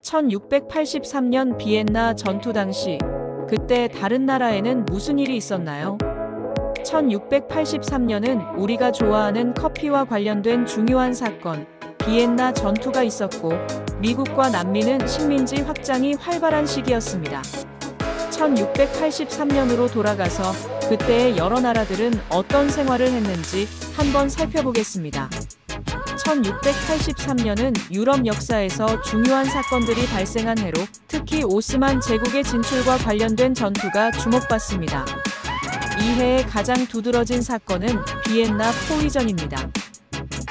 1683년 비엔나 전투 당시 그때 다른 나라에는 무슨 일이 있었나요? 1683년은 우리가 좋아하는 커피와 관련된 중요한 사건, 비엔나 전투가 있었고 미국과 남미는 식민지 확장이 활발한 시기였습니다. 1683년으로 돌아가서 그때의 여러 나라들은 어떤 생활을 했는지 한번 살펴보겠습니다. 1683년은 유럽 역사에서 중요한 사건들이 발생한 해로 특히 오스만 제국의 진출과 관련된 전투가 주목받습니다. 이 해의 가장 두드러진 사건은 비엔나 포위전입니다.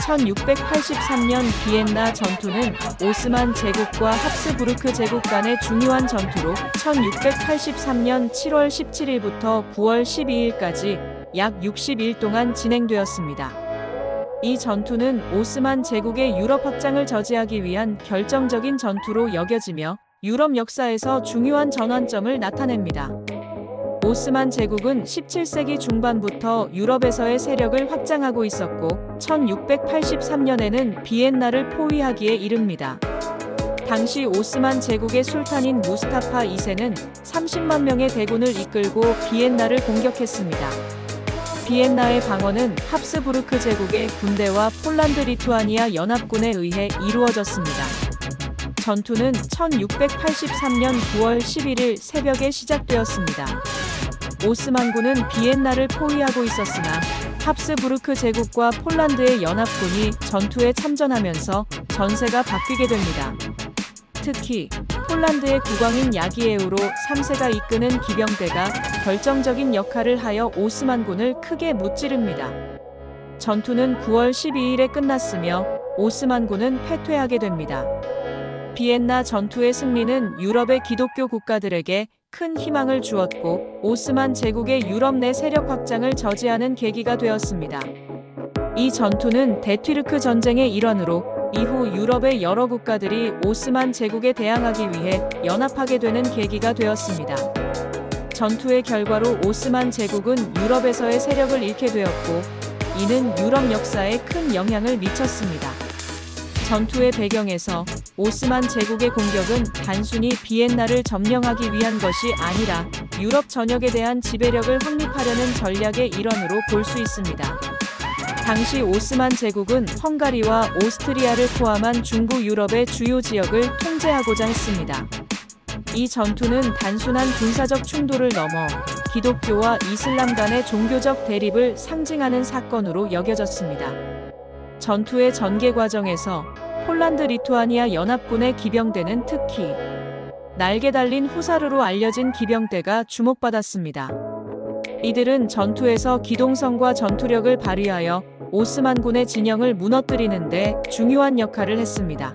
1683년 비엔나 전투는 오스만 제국과 합스부르크 제국 간의 중요한 전투로 1683년 7월 17일부터 9월 12일까지 약 60일 동안 진행되었습니다. 이 전투는 오스만 제국의 유럽 확장을 저지하기 위한 결정적인 전투로 여겨지며 유럽 역사에서 중요한 전환점을 나타냅니다. 오스만 제국은 17세기 중반부터 유럽에서의 세력을 확장하고 있었고 1683년에는 비엔나를 포위하기에 이릅니다. 당시 오스만 제국의 술탄인 무스타파 2세는 30만 명의 대군을 이끌고 비엔나를 공격했습니다. 비엔나의 방어는 합스부르크 제국의 군대와 폴란드 리투아니아 연합군에 의해 이루어졌습니다. 전투는 1683년 9월 11일 새벽에 시작되었습니다. 오스만군은 비엔나를 포위하고 있었으나 합스부르크 제국과 폴란드의 연합군이 전투에 참전하면서 전세가 바뀌게 됩니다. 특히 폴란드의 국왕인 야기에우로 3세가 이끄는 기병대가 결정적인 역할을 하여 오스만군을 크게 무찌릅니다. 전투는 9월 12일에 끝났으며 오스만군은 패퇴하게 됩니다. 비엔나 전투의 승리는 유럽의 기독교 국가들에게 큰 희망을 주었고 오스만 제국의 유럽 내 세력 확장을 저지하는 계기가 되었습니다. 이 전투는 데튀르크 전쟁의 일환으로 이후 유럽의 여러 국가들이 오스만 제국에 대항하기 위해 연합하게 되는 계기가 되었습니다. 전투의 결과로 오스만 제국은 유럽에서의 세력을 잃게 되었고 이는 유럽 역사에 큰 영향을 미쳤습니다. 전투의 배경에서 오스만 제국의 공격은 단순히 비엔나를 점령하기 위한 것이 아니라 유럽 전역에 대한 지배력을 확립하려는 전략의 일환으로 볼 수 있습니다. 당시 오스만 제국은 헝가리와 오스트리아를 포함한 중부 유럽의 주요 지역을 통제하고자 했습니다. 이 전투는 단순한 군사적 충돌을 넘어 기독교와 이슬람 간의 종교적 대립을 상징하는 사건으로 여겨졌습니다. 전투의 전개 과정에서 폴란드 리투아니아 연합군의 기병대는 특히 날개 달린 후사르로 알려진 기병대가 주목받았습니다. 이들은 전투에서 기동성과 전투력을 발휘하여 오스만군의 진영을 무너뜨리는 데 중요한 역할을 했습니다.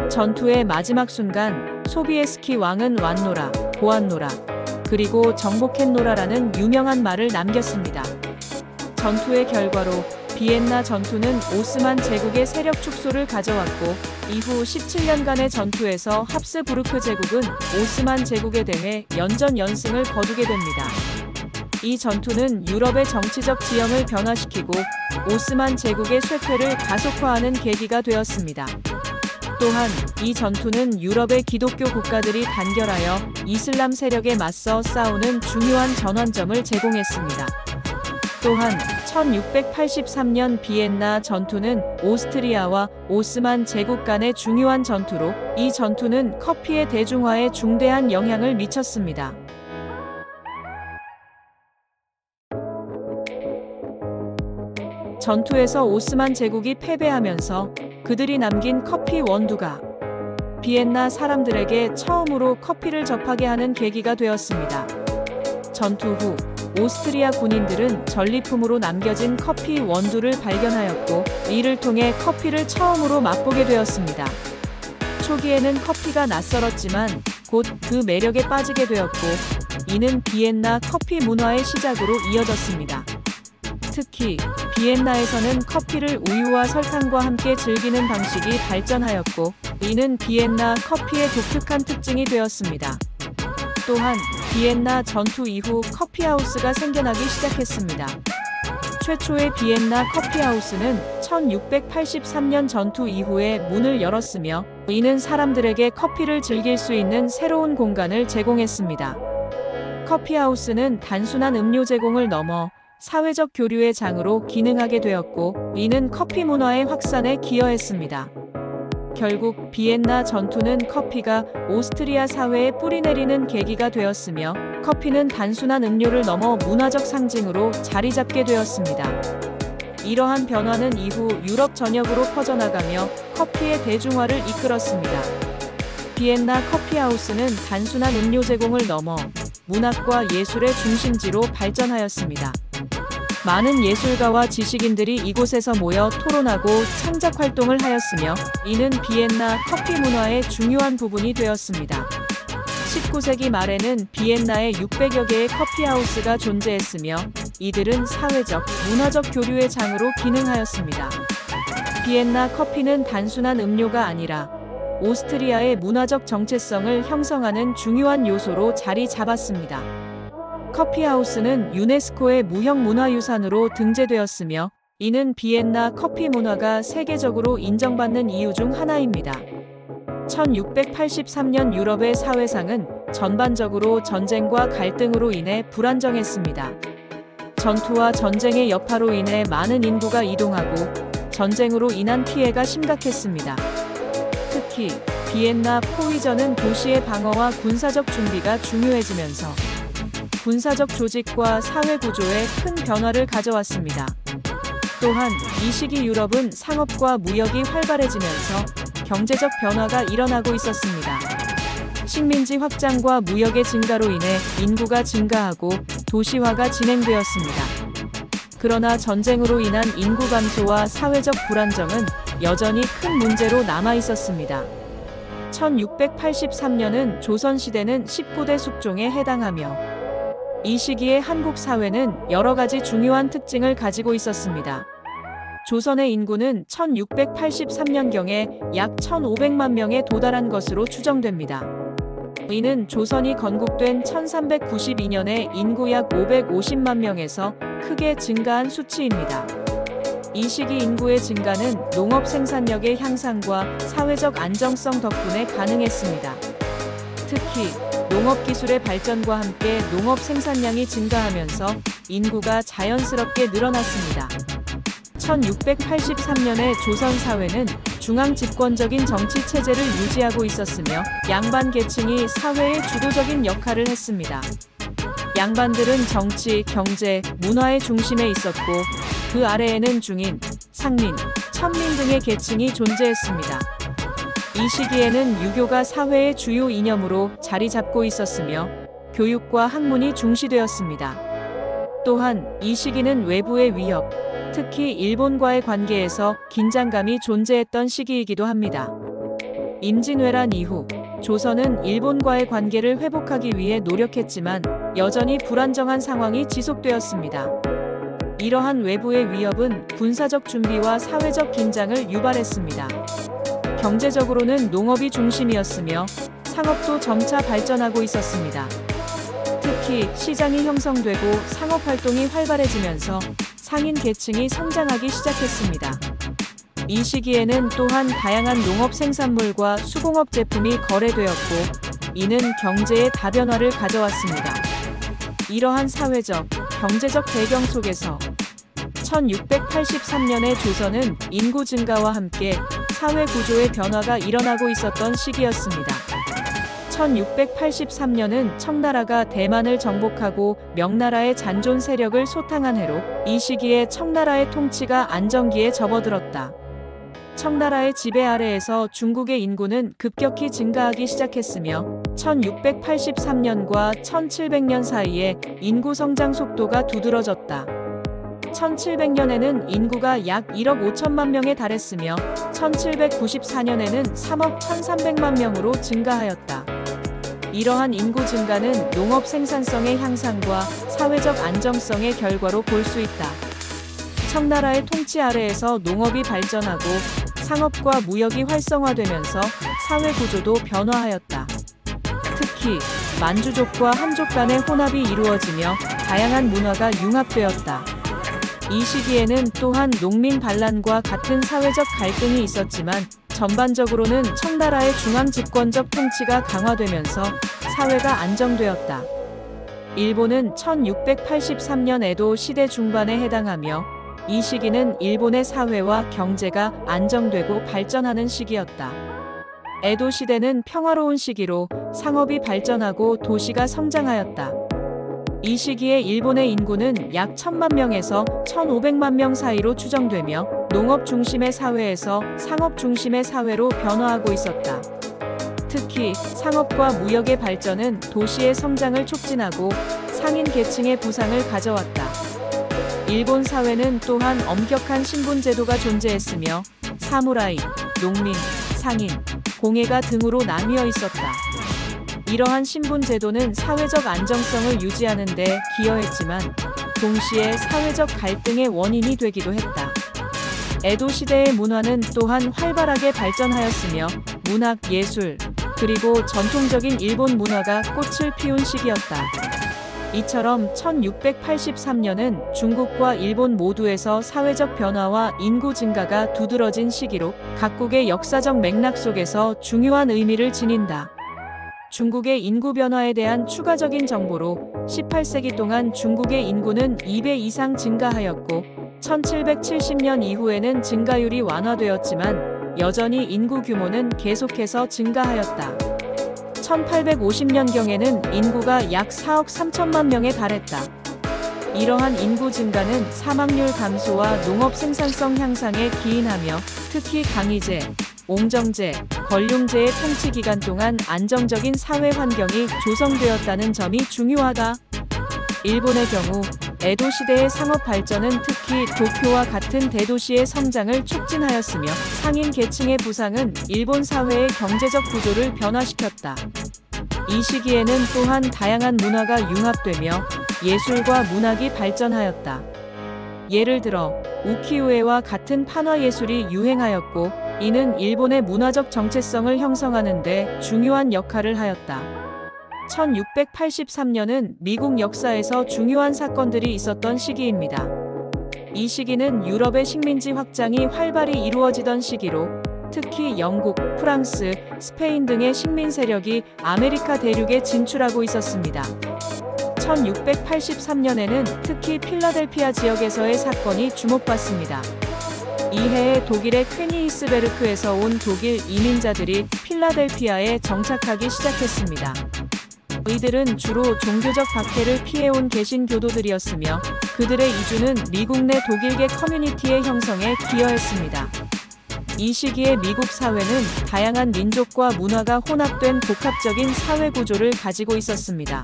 전투의 마지막 순간 소비에스키 왕은 왔노라, 보았노라, 그리고 정복했노라라는 유명한 말을 남겼습니다. 전투의 결과로 비엔나 전투는 오스만 제국의 세력 축소를 가져왔고 이후 17년간의 전투에서 합스부르크 제국은 오스만 제국에 대해 연전연승을 거두게 됩니다. 이 전투는 유럽의 정치적 지형을 변화시키고 오스만 제국의 쇠퇴를 가속화하는 계기가 되었습니다. 또한 이 전투는 유럽의 기독교 국가들이 단결하여 이슬람 세력에 맞서 싸우는 중요한 전환점을 제공했습니다. 또한 1683년 비엔나 전투는 오스트리아와 오스만 제국 간의 중요한 전투로 이 전투는 커피의 대중화에 중대한 영향을 미쳤습니다. 전투에서 오스만 제국이 패배하면서 그들이 남긴 커피 원두가 비엔나 사람들에게 처음으로 커피를 접하게 하는 계기가 되었습니다. 전투 후 오스트리아 군인들은 전리품으로 남겨진 커피 원두를 발견하였고 이를 통해 커피를 처음으로 맛보게 되었습니다. 초기에는 커피가 낯설었지만 곧 그 매력에 빠지게 되었고 이는 비엔나 커피 문화의 시작으로 이어졌습니다. 특히 비엔나에서는 커피를 우유와 설탕과 함께 즐기는 방식이 발전하였고 이는 비엔나 커피의 독특한 특징이 되었습니다. 또한 비엔나 전투 이후 커피하우스가 생겨나기 시작했습니다. 최초의 비엔나 커피하우스는 1683년 전투 이후에 문을 열었으며 이는 사람들에게 커피를 즐길 수 있는 새로운 공간을 제공했습니다. 커피하우스는 단순한 음료 제공을 넘어 사회적 교류의 장으로 기능하게 되었고 이는 커피 문화의 확산에 기여했습니다. 결국 비엔나 전투는 커피가 오스트리아 사회에 뿌리내리는 계기가 되었으며 커피는 단순한 음료를 넘어 문화적 상징으로 자리 잡게 되었습니다. 이러한 변화는 이후 유럽 전역으로 퍼져나가며 커피의 대중화를 이끌었습니다. 비엔나 커피하우스는 단순한 음료 제공을 넘어 문학과 예술의 중심지로 발전하였습니다. 많은 예술가와 지식인들이 이곳에서 모여 토론하고 창작 활동을 하였으며 이는 비엔나 커피 문화의 중요한 부분이 되었습니다. 19세기 말에는 비엔나에 600여 개의 커피하우스가 존재했으며 이들은 사회적, 문화적 교류의 장으로 기능하였습니다. 비엔나 커피는 단순한 음료가 아니라 오스트리아의 문화적 정체성을 형성하는 중요한 요소로 자리 잡았습니다. 커피하우스는 유네스코의 무형문화유산으로 등재되었으며 이는 비엔나 커피 문화가 세계적으로 인정받는 이유 중 하나입니다. 1683년 유럽의 사회상은 전반적으로 전쟁과 갈등으로 인해 불안정했습니다. 전투와 전쟁의 여파로 인해 많은 인구가 이동하고 전쟁으로 인한 피해가 심각했습니다. 특히 비엔나 포위전은 도시의 방어와 군사적 준비가 중요해지면서 군사적 조직과 사회 구조에 큰 변화를 가져왔습니다. 또한 이 시기 유럽은 상업과 무역이 활발해지면서 경제적 변화가 일어나고 있었습니다. 식민지 확장과 무역의 증가로 인해 인구가 증가하고 도시화가 진행되었습니다. 그러나 전쟁으로 인한 인구 감소와 사회적 불안정은 여전히 큰 문제로 남아 있었습니다. 1683년은 조선시대는 19대 숙종에 해당하며 이 시기의 한국 사회는 여러 가지 중요한 특징을 가지고 있었습니다. 조선의 인구는 1683년경에 약 1500만 명에 도달한 것으로 추정됩니다. 이는 조선이 건국된 1392년에 인구 약 550만 명에서 크게 증가한 수치입니다. 이 시기 인구의 증가는 농업 생산력의 향상과 사회적 안정성 덕분에 가능했습니다. 특히 농업기술의 발전과 함께 농업 생산량이 증가하면서 인구가 자연스럽게 늘어났습니다. 1683년에 조선 사회는 중앙 집권적인 정치 체제를 유지하고 있었으며 양반 계층이 사회의 주도적인 역할을 했습니다. 양반들은 정치, 경제, 문화의 중심에 있었고 그 아래에는 중인, 상민, 천민 등의 계층이 존재했습니다. 이 시기에는 유교가 사회의 주요 이념으로 자리 잡고 있었으며 교육과 학문이 중시되었습니다. 또한 이 시기는 외부의 위협, 특히 일본과의 관계에서 긴장감이 존재했던 시기이기도 합니다. 임진왜란 이후 조선은 일본과의 관계를 회복하기 위해 노력했지만 여전히 불안정한 상황이 지속되었습니다. 이러한 외부의 위협은 군사적 준비와 사회적 긴장을 유발했습니다. 경제적으로는 농업이 중심이었으며 상업도 점차 발전하고 있었습니다. 특히 시장이 형성되고 상업활동이 활발해지면서 상인 계층이 성장하기 시작했습니다. 이 시기에는 또한 다양한 농업 생산물과 수공업 제품이 거래되었고 이는 경제의 다변화를 가져왔습니다. 이러한 사회적, 경제적 배경 속에서 1683년의 조선은 인구 증가와 함께 사회 구조의 변화가 일어나고 있었던 시기였습니다. 1683년은 청나라가 대만을 정복하고 명나라의 잔존 세력을 소탕한 해로 이 시기에 청나라의 통치가 안정기에 접어들었다. 청나라의 지배 아래에서 중국의 인구는 급격히 증가하기 시작했으며 1683년과 1700년 사이에 인구 성장 속도가 두드러졌다. 1700년에는 인구가 약 1억 5천만 명에 달했으며 1794년에는 3억 1300만 명으로 증가하였다. 이러한 인구 증가는 농업 생산성의 향상과 사회적 안정성의 결과로 볼 수 있다. 청나라의 통치 아래에서 농업이 발전하고 상업과 무역이 활성화되면서 사회 구조도 변화하였다. 특히 만주족과 한족 간의 혼합이 이루어지며 다양한 문화가 융합되었다. 이 시기에는 또한 농민 반란과 같은 사회적 갈등이 있었지만 전반적으로는 청나라의 중앙 집권적 통치가 강화되면서 사회가 안정되었다. 일본은 1683년 에도 시대 중반에 해당하며 이 시기는 일본의 사회와 경제가 안정되고 발전하는 시기였다. 에도 시대는 평화로운 시기로 상업이 발전하고 도시가 성장하였다. 이 시기에 일본의 인구는 약 1000만 명에서 1500만 명 사이로 추정되며 농업 중심의 사회에서 상업 중심의 사회로 변화하고 있었다. 특히 상업과 무역의 발전은 도시의 성장을 촉진하고 상인 계층의 부상을 가져왔다. 일본 사회는 또한 엄격한 신분 제도가 존재했으며 사무라이, 농민, 상인, 공예가 등으로 나뉘어 있었다. 이러한 신분 제도는 사회적 안정성을 유지하는 데 기여했지만 동시에 사회적 갈등의 원인이 되기도 했다. 에도 시대의 문화는 또한 활발하게 발전하였으며 문학, 예술, 그리고 전통적인 일본 문화가 꽃을 피운 시기였다. 이처럼 1683년은 중국과 일본 모두에서 사회적 변화와 인구 증가가 두드러진 시기로 각국의 역사적 맥락 속에서 중요한 의미를 지닌다. 중국의 인구 변화에 대한 추가적인 정보로 18세기 동안 중국의 인구는 2배 이상 증가하였고 1770년 이후에는 증가율이 완화되었지만 여전히 인구 규모는 계속해서 증가하였다. 1850년경에는 인구가 약 4억 3천만 명에 달했다. 이러한 인구 증가는 사망률 감소와 농업 생산성 향상에 기인하며 특히 강희제, 옹정제, 권룡제의 통치 기간 동안 안정적인 사회 환경이 조성되었다는 점이 중요하다. 일본의 경우 에도 시대의 상업 발전은 특히 도쿄와 같은 대도시의 성장을 촉진하였으며 상인 계층의 부상은 일본 사회의 경제적 구조를 변화시켰다. 이 시기에는 또한 다양한 문화가 융합되며 예술과 문학이 발전하였다. 예를 들어 우키우에와 같은 판화 예술이 유행하였고 이는 일본의 문화적 정체성을 형성하는 데 중요한 역할을 하였다. 1683년은 미국 역사에서 중요한 사건들이 있었던 시기입니다. 이 시기는 유럽의 식민지 확장이 활발히 이루어지던 시기로 특히 영국, 프랑스, 스페인 등의 식민 세력이 아메리카 대륙에 진출하고 있었습니다. 1683년에는 특히 필라델피아 지역에서의 사건이 주목받습니다. 이 해에 독일의 퀘니히스베르크에서 온 독일 이민자들이 필라델피아에 정착하기 시작했습니다. 이들은 주로 종교적 박해를 피해온 개신교도들이었으며 그들의 이주는 미국 내 독일계 커뮤니티의 형성에 기여했습니다. 이 시기에 미국 사회는 다양한 민족과 문화가 혼합된 복합적인 사회 구조를 가지고 있었습니다.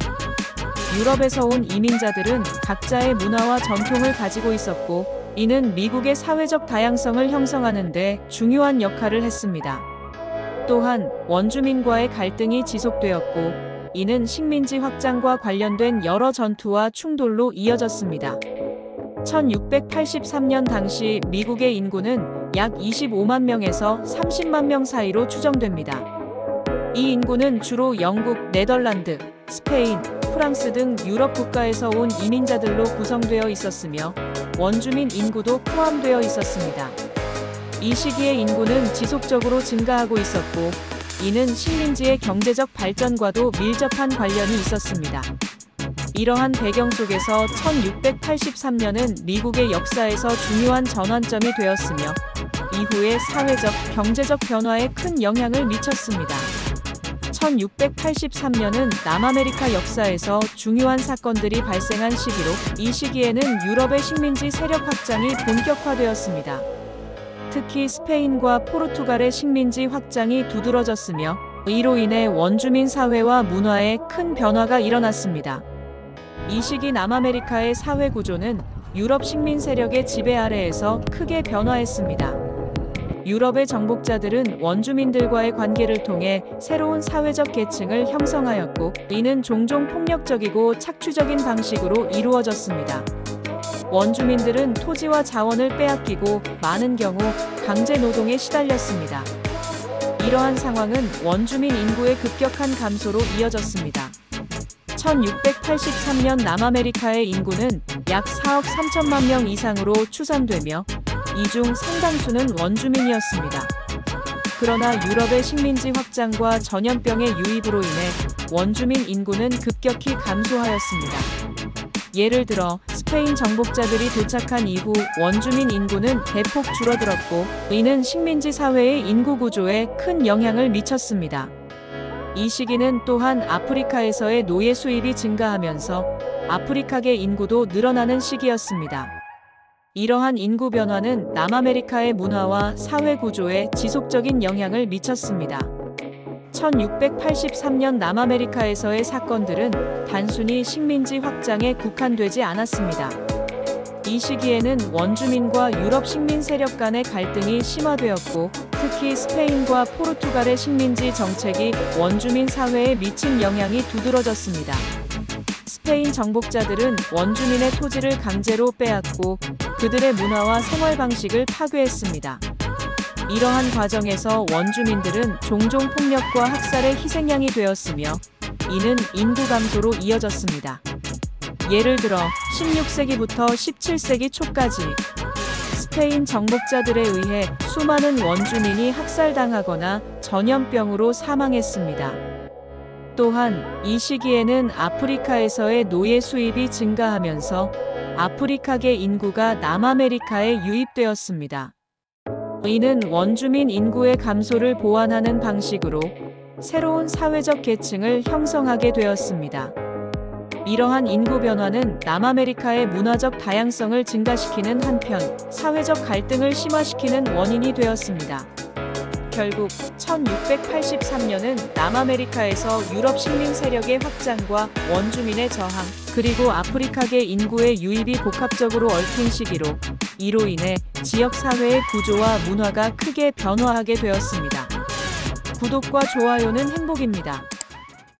유럽에서 온 이민자들은 각자의 문화와 전통을 가지고 있었고 이는 미국의 사회적 다양성을 형성하는 데 중요한 역할을 했습니다. 또한 원주민과의 갈등이 지속되었고 이는 식민지 확장과 관련된 여러 전투와 충돌로 이어졌습니다. 1683년 당시 미국의 인구는 약 25만 명에서 30만 명 사이로 추정됩니다. 이 인구는 주로 영국, 네덜란드, 스페인, 프랑스 등 유럽 국가에서 온 이민자들로 구성되어 있었으며 원주민 인구도 포함되어 있었습니다. 이 시기의 인구는 지속적으로 증가하고 있었고 이는 식민지의 경제적 발전과도 밀접한 관련이 있었습니다. 이러한 배경 속에서 1683년은 미국의 역사에서 중요한 전환점이 되었으며 이후의 사회적, 경제적 변화에 큰 영향을 미쳤습니다. 1683년은 남아메리카 역사에서 중요한 사건들이 발생한 시기로 이 시기에는 유럽의 식민지 세력 확장이 본격화되었습니다. 특히 스페인과 포르투갈의 식민지 확장이 두드러졌으며 이로 인해 원주민 사회와 문화에 큰 변화가 일어났습니다. 이 시기 남아메리카의 사회 구조는 유럽 식민 세력의 지배 아래에서 크게 변화했습니다. 유럽의 정복자들은 원주민들과의 관계를 통해 새로운 사회적 계층을 형성하였고 이는 종종 폭력적이고 착취적인 방식으로 이루어졌습니다. 원주민들은 토지와 자원을 빼앗기고 많은 경우 강제 노동에 시달렸습니다. 이러한 상황은 원주민 인구의 급격한 감소로 이어졌습니다. 1683년 남아메리카의 인구는 약 4억 3천만 명 이상으로 추산되며 이 중 상당수는 원주민이었습니다. 그러나 유럽의 식민지 확장과 전염병의 유입으로 인해 원주민 인구는 급격히 감소하였습니다. 예를 들어 스페인 정복자들이 도착한 이후 원주민 인구는 대폭 줄어들었고 이는 식민지 사회의 인구 구조에 큰 영향을 미쳤습니다. 이 시기는 또한 아프리카에서의 노예 수입이 증가하면서 아프리카계 인구도 늘어나는 시기였습니다. 이러한 인구 변화는 남아메리카의 문화와 사회 구조에 지속적인 영향을 미쳤습니다. 1683년 남아메리카에서의 사건들은 단순히 식민지 확장에 국한되지 않았습니다. 이 시기에는 원주민과 유럽 식민 세력 간의 갈등이 심화되었고 특히 스페인과 포르투갈의 식민지 정책이 원주민 사회에 미친 영향이 두드러졌습니다. 스페인 정복자들은 원주민의 토지를 강제로 빼앗고 그들의 문화와 생활 방식을 파괴했습니다. 이러한 과정에서 원주민들은 종종 폭력과 학살의 희생양이 되었으며 이는 인구 감소로 이어졌습니다. 예를 들어 16세기부터 17세기 초까지 스페인 정복자들에 의해 수많은 원주민이 학살당하거나 전염병으로 사망했습니다. 또한 이 시기에는 아프리카에서의 노예 수입이 증가하면서 아프리카계 인구가 남아메리카에 유입되었습니다. 이는 원주민 인구의 감소를 보완하는 방식으로 새로운 사회적 계층을 형성하게 되었습니다. 이러한 인구 변화는 남아메리카의 문화적 다양성을 증가시키는 한편 사회적 갈등을 심화시키는 원인이 되었습니다. 결국 1683년은 남아메리카에서 유럽 식민 세력의 확장과 원주민의 저항, 그리고 아프리카계 인구의 유입이 복합적으로 얽힌 시기로 이로 인해 지역 사회의 구조와 문화가 크게 변화하게 되었습니다. 구독과 좋아요는 행복입니다.